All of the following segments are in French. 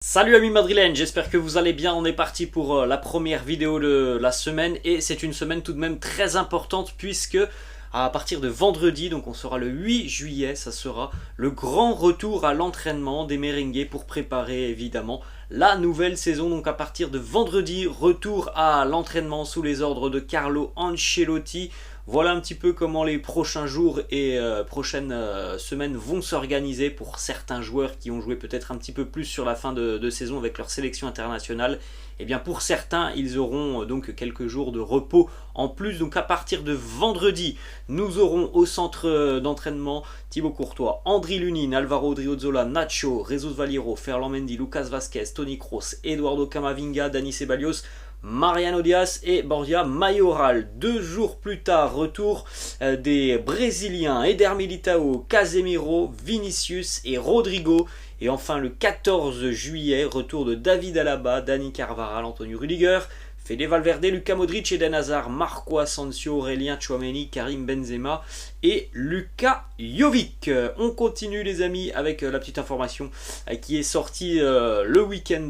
Salut amis madrilènes, j'espère que vous allez bien. On est parti pour la première vidéo de la semaine et c'est une semaine tout de même très importante puisque à partir de vendredi, donc on sera le 8 juillet, ça sera le grand retour à l'entraînement des merengues pour préparer évidemment la nouvelle saison. Donc à partir de vendredi, retour à l'entraînement sous les ordres de Carlo Ancelotti. Voilà un petit peu comment les prochains jours et prochaines semaines vont s'organiser pour certains joueurs qui ont joué peut-être un petit peu plus sur la fin de saison avec leur sélection internationale. Et bien pour certains, ils auront donc quelques jours de repos en plus. Donc à partir de vendredi, nous aurons au centre d'entraînement Thibaut Courtois, Andry Lunin, Alvaro Odriozola, Nacho, Jesus Valero, Ferland Mendy, Lucas Vazquez, Toni Kroos, Eduardo Camavinga, Dani Ceballos, Mariano Diaz et Borja Mayoral. 2 jours plus tard, retour des Brésiliens Eder Militao, Casemiro, Vinicius et Rodrigo. Et enfin le 14 juillet, retour de David Alaba, Dani Carvajal, Antonio Rüdiger, Fede Valverde, Luka Modric, Eden Hazard, Marco Asensio, Aurélien Tchouaméni, Karim Benzema et Luka Jovic. On continue les amis avec la petite information qui est sortie le week-end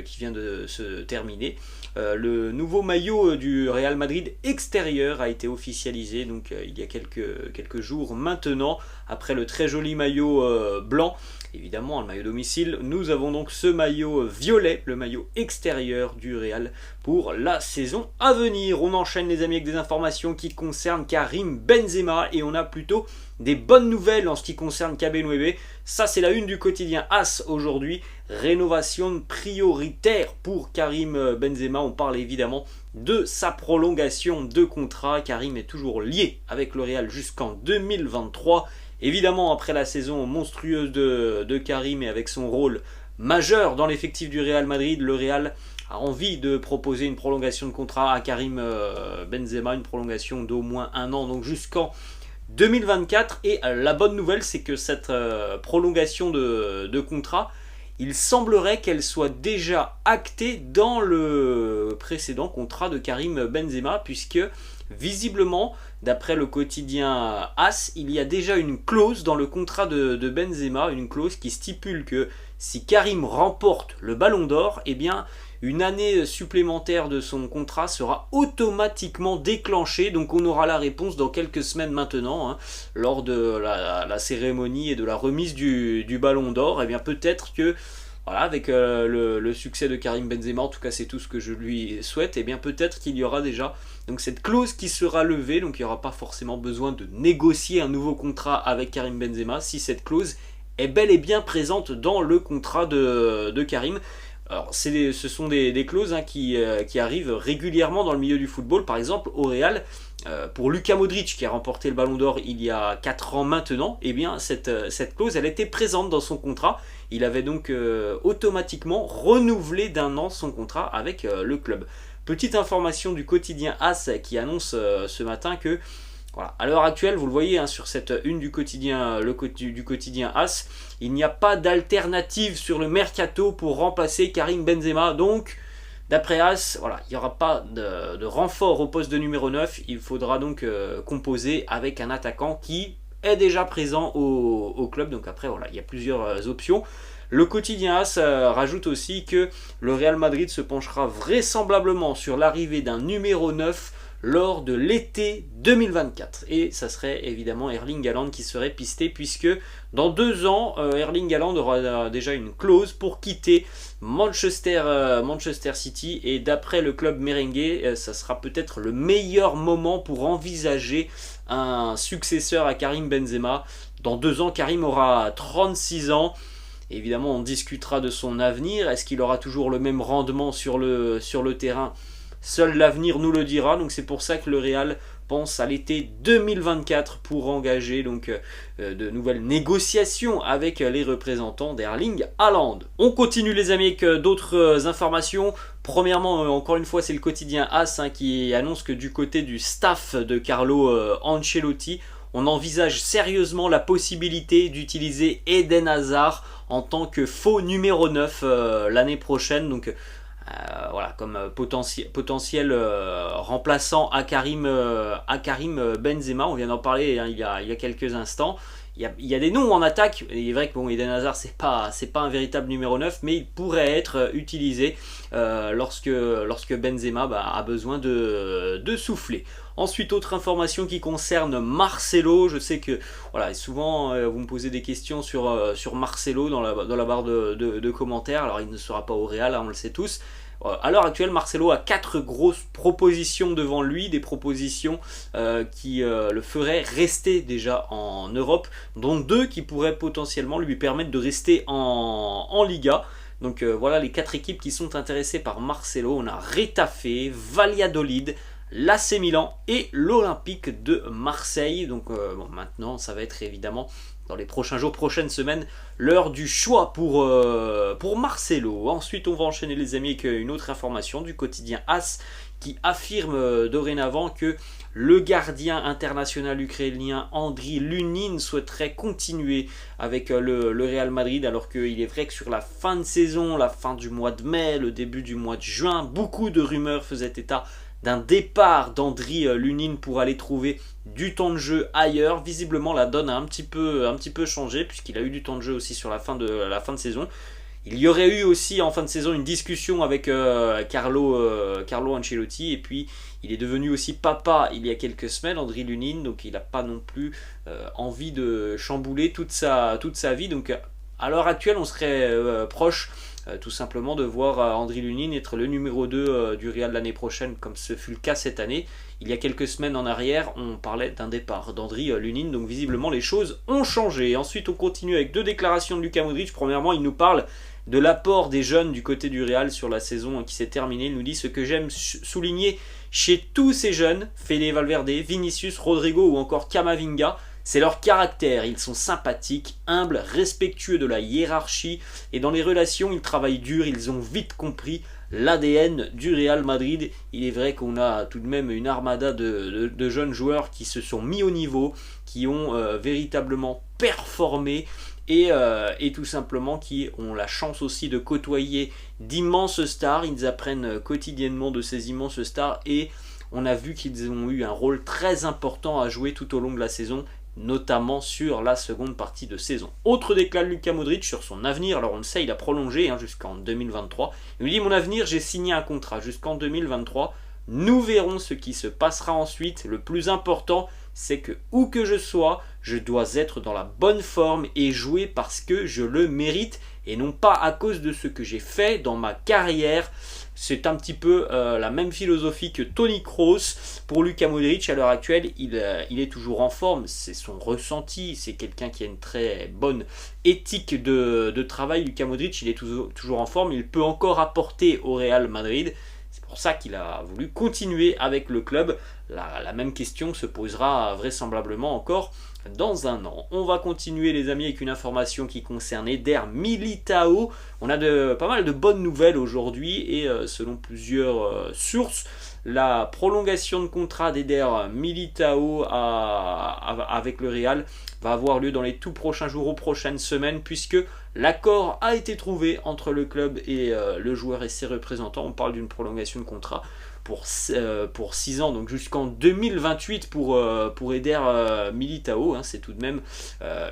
qui vient de se terminer. Le nouveau maillot du Real Madrid extérieur a été officialisé donc il y a quelques jours maintenant, après le très joli maillot blanc. Évidemment, le maillot domicile, nous avons donc ce maillot violet, le maillot extérieur du Real pour la saison à venir. On enchaîne les amis avec des informations qui concernent Karim Benzema et on a plutôt des bonnes nouvelles en ce qui concerne KB9. Ça c'est la une du quotidien AS aujourd'hui. Rénovation prioritaire pour Karim Benzema. On parle évidemment de sa prolongation de contrat. Karim est toujours lié avec le Real jusqu'en 2023. Évidemment, après la saison monstrueuse de Karim et avec son rôle majeur dans l'effectif du Real Madrid, le Real a envie de proposer une prolongation de contrat à Karim Benzema, une prolongation d'au moins 1 an, donc jusqu'en 2024. Et la bonne nouvelle, c'est que cette prolongation de contrat, il semblerait qu'elle soit déjà actée dans le précédent contrat de Karim Benzema, puisque visiblement, d'après le quotidien AS, il y a déjà une clause dans le contrat de Benzema, une clause qui stipule que si Karim remporte le Ballon d'Or, eh bien une année supplémentaire de son contrat sera automatiquement déclenchée. Donc on aura la réponse dans quelques semaines maintenant, lors de la cérémonie et de la remise du Ballon d'Or. Eh bien peut-être que voilà, avec le succès de Karim Benzema, en tout cas c'est tout ce que je lui souhaite, et bien peut-être qu'il y aura déjà donc cette clause qui sera levée, donc il n'y aura pas forcément besoin de négocier un nouveau contrat avec Karim Benzema si cette clause est bel et bien présente dans le contrat de Karim. Alors ce sont des clauses qui arrivent régulièrement dans le milieu du football. Par exemple au Real, pour Luka Modric qui a remporté le Ballon d'Or il y a 4 ans maintenant, eh bien cette clause elle était présente dans son contrat. Il avait donc automatiquement renouvelé d'1 an son contrat avec le club. Petite information du quotidien AS qui annonce ce matin que voilà, à l'heure actuelle, vous le voyez sur cette une du quotidien, du quotidien AS, il n'y a pas d'alternative sur le mercato pour remplacer Karim Benzema. Donc, d'après AS, voilà, il n'y aura pas de renfort au poste de numéro 9. Il faudra donc composer avec un attaquant qui est déjà présent au club. Donc après, voilà, il y a plusieurs options. Le quotidien AS rajoute aussi que le Real Madrid se penchera vraisemblablement sur l'arrivée d'un numéro 9 lors de l'été 2024. Et ça serait évidemment Erling Haaland qui serait pisté, puisque dans 2 ans, Erling Haaland aura déjà une clause pour quitter Manchester City. Et d'après le club merengue, ça sera peut-être le meilleur moment pour envisager un successeur à Karim Benzema. Dans 2 ans, Karim aura 36 ans. Évidemment, on discutera de son avenir. Est-ce qu'il aura toujours le même rendement sur le terrain ? Seul l'avenir nous le dira. Donc c'est pour ça que le Real pense à l'été 2024 pour engager donc de nouvelles négociations avec les représentants d'Erling Haaland. On continue les amis avec d'autres informations. Premièrement, encore une fois, c'est le quotidien AS qui annonce que du côté du staff de Carlo Ancelotti, on envisage sérieusement la possibilité d'utiliser Eden Hazard en tant que faux numéro 9 l'année prochaine. Donc voilà, comme potentiel remplaçant à Karim Benzema. On vient d'en parler il y a quelques instants. il y a des noms en attaque. Il est vrai que bon, Eden Hazard, c'est pas un véritable numéro 9, mais il pourrait être utilisé lorsque Benzema a besoin de souffler. Ensuite, autre information qui concerne Marcelo. Je sais que voilà, souvent vous me posez des questions sur Marcelo dans la barre de commentaires. Alors il ne sera pas au Real, hein, on le sait tous. À l'heure actuelle, Marcelo a 4 grosses propositions devant lui, des propositions qui le feraient rester déjà en Europe, dont 2 qui pourraient potentiellement lui permettre de rester en Liga. Donc voilà les 4 équipes qui sont intéressées par Marcelo. On a Retafe, Valladolid, l'AC Milan et l'Olympique de Marseille. Donc bon, maintenant ça va être évidemment dans les prochains jours, prochaines semaines, l'heure du choix pour Marcelo. Ensuite on va enchaîner les amis avec une autre information du quotidien AS qui affirme dorénavant que le gardien international ukrainien Andriy Lunin souhaiterait continuer avec le Real Madrid, alors qu'il est vrai que sur la fin de saison, la fin du mois de mai, le début du mois de juin, beaucoup de rumeurs faisaient état d'un départ d'Andriy Lunin pour aller trouver du temps de jeu ailleurs. Visiblement la donne a un petit peu changé, puisqu'il a eu du temps de jeu aussi sur la fin de saison. Il y aurait eu aussi en fin de saison une discussion avec Carlo Ancelotti, et puis il est devenu aussi papa il y a quelques semaines, Andriy Lunin, donc il n'a pas non plus envie de chambouler toute sa vie. Donc à l'heure actuelle on serait proche tout simplement de voir Andriy Lunin être le numéro 2 du Real l'année prochaine, comme ce fut le cas cette année. Il y a quelques semaines en arrière, on parlait d'un départ d'Andriy Lunin, donc visiblement les choses ont changé. Ensuite, on continue avec 2 déclarations de Luka Modric. Premièrement, il nous parle de l'apport des jeunes du côté du Real sur la saison qui s'est terminée. Il nous dit: ce que j'aime souligner chez tous ces jeunes, Fede Valverde, Vinicius, Rodrigo ou encore Camavinga, c'est leur caractère. Ils sont sympathiques, humbles, respectueux de la hiérarchie, et dans les relations, ils travaillent dur. Ils ont vite compris l'ADN du Real Madrid. Il est vrai qu'on a tout de même une armada de jeunes joueurs qui se sont mis au niveau, qui ont véritablement performé, et tout simplement qui ont la chance aussi de côtoyer d'immenses stars. Ils apprennent quotidiennement de ces immenses stars, et on a vu qu'ils ont eu un rôle très important à jouer tout au long de la saison, notamment sur la seconde partie de saison. Autre déclat de Luka Modric sur son avenir. Alors on le sait, il a prolongé jusqu'en 2023. Il me dit: mon avenir, j'ai signé un contrat jusqu'en 2023. Nous verrons ce qui se passera ensuite. Le plus important, c'est que où que je sois, je dois être dans la bonne forme et jouer parce que je le mérite, et non pas à cause de ce que j'ai fait dans ma carrière. C'est un petit peu la même philosophie que Toni Kroos. Pour Luka Modric, à l'heure actuelle, il est toujours en forme, c'est son ressenti, c'est quelqu'un qui a une très bonne éthique de travail. Luka Modric, il est toujours en forme, il peut encore apporter au Real Madrid. C'est pour ça qu'il a voulu continuer avec le club. La même question se posera vraisemblablement encore dans un an. On va continuer les amis avec une information qui concerne Eder Militao. On a pas mal de bonnes nouvelles aujourd'hui, et selon plusieurs sources, la prolongation de contrat d'Eder Militao avec le Real va avoir lieu dans les tout prochains jours, aux prochaines semaines, puisque l'accord a été trouvé entre le club et le joueur et ses représentants. On parle d'une prolongation de contrat pour 6 ans, donc jusqu'en 2028 pour Eder Militao. C'est tout de même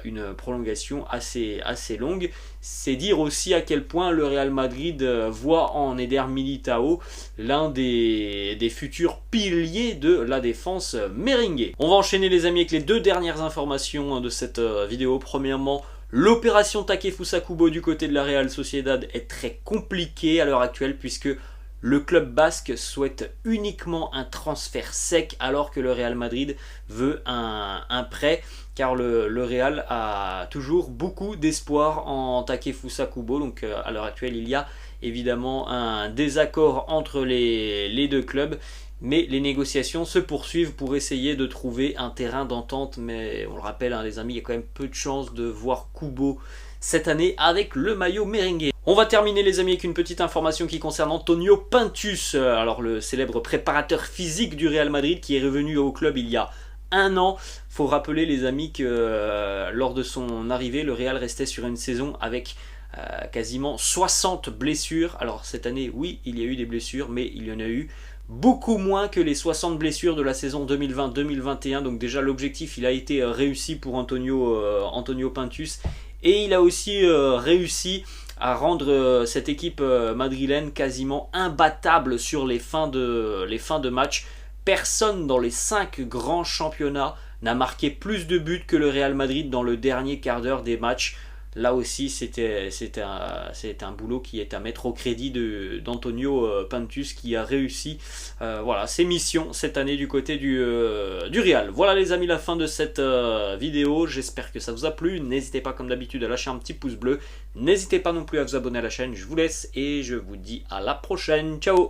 une prolongation assez longue. C'est dire aussi à quel point le Real Madrid voit en Eder Militao l'un des futurs piliers de la défense merengue. On va enchaîner les amis avec les 2 dernières informations de cette vidéo. Premièrement, l'opération Takefusa Kubo du côté de la Real Sociedad est très compliquée à l'heure actuelle, puisque le club basque souhaite uniquement un transfert sec, alors que le Real Madrid veut un prêt, car le Real a toujours beaucoup d'espoir en Takefusa Kubo. Donc à l'heure actuelle, il y a évidemment un désaccord entre les 2 clubs, mais les négociations se poursuivent pour essayer de trouver un terrain d'entente. Mais on le rappelle les amis, il y a quand même peu de chances de voir Kubo cette année avec le maillot merengue. On va terminer les amis avec une petite information qui concerne Antonio Pintus, alors le célèbre préparateur physique du Real Madrid qui est revenu au club il y a 1 an. Il faut rappeler les amis que lors de son arrivée, le Real restait sur une saison avec quasiment 60 blessures. Alors cette année, oui, il y a eu des blessures, mais il y en a eu beaucoup moins que les 60 blessures de la saison 2020-2021. Donc déjà l'objectif il a été réussi pour Antonio Pintus. Et il a aussi réussi à rendre cette équipe madrilène quasiment imbattable sur les fins de match. Personne dans les 5 grands championnats n'a marqué plus de buts que le Real Madrid dans le dernier quart d'heure des matchs. Là aussi, c'était un boulot qui est à mettre au crédit d'Antonio Pintus qui a réussi voilà, ses missions cette année du côté du Real. Voilà les amis, la fin de cette vidéo. J'espère que ça vous a plu. N'hésitez pas comme d'habitude à lâcher un petit pouce bleu. N'hésitez pas non plus à vous abonner à la chaîne. Je vous laisse et je vous dis à la prochaine. Ciao!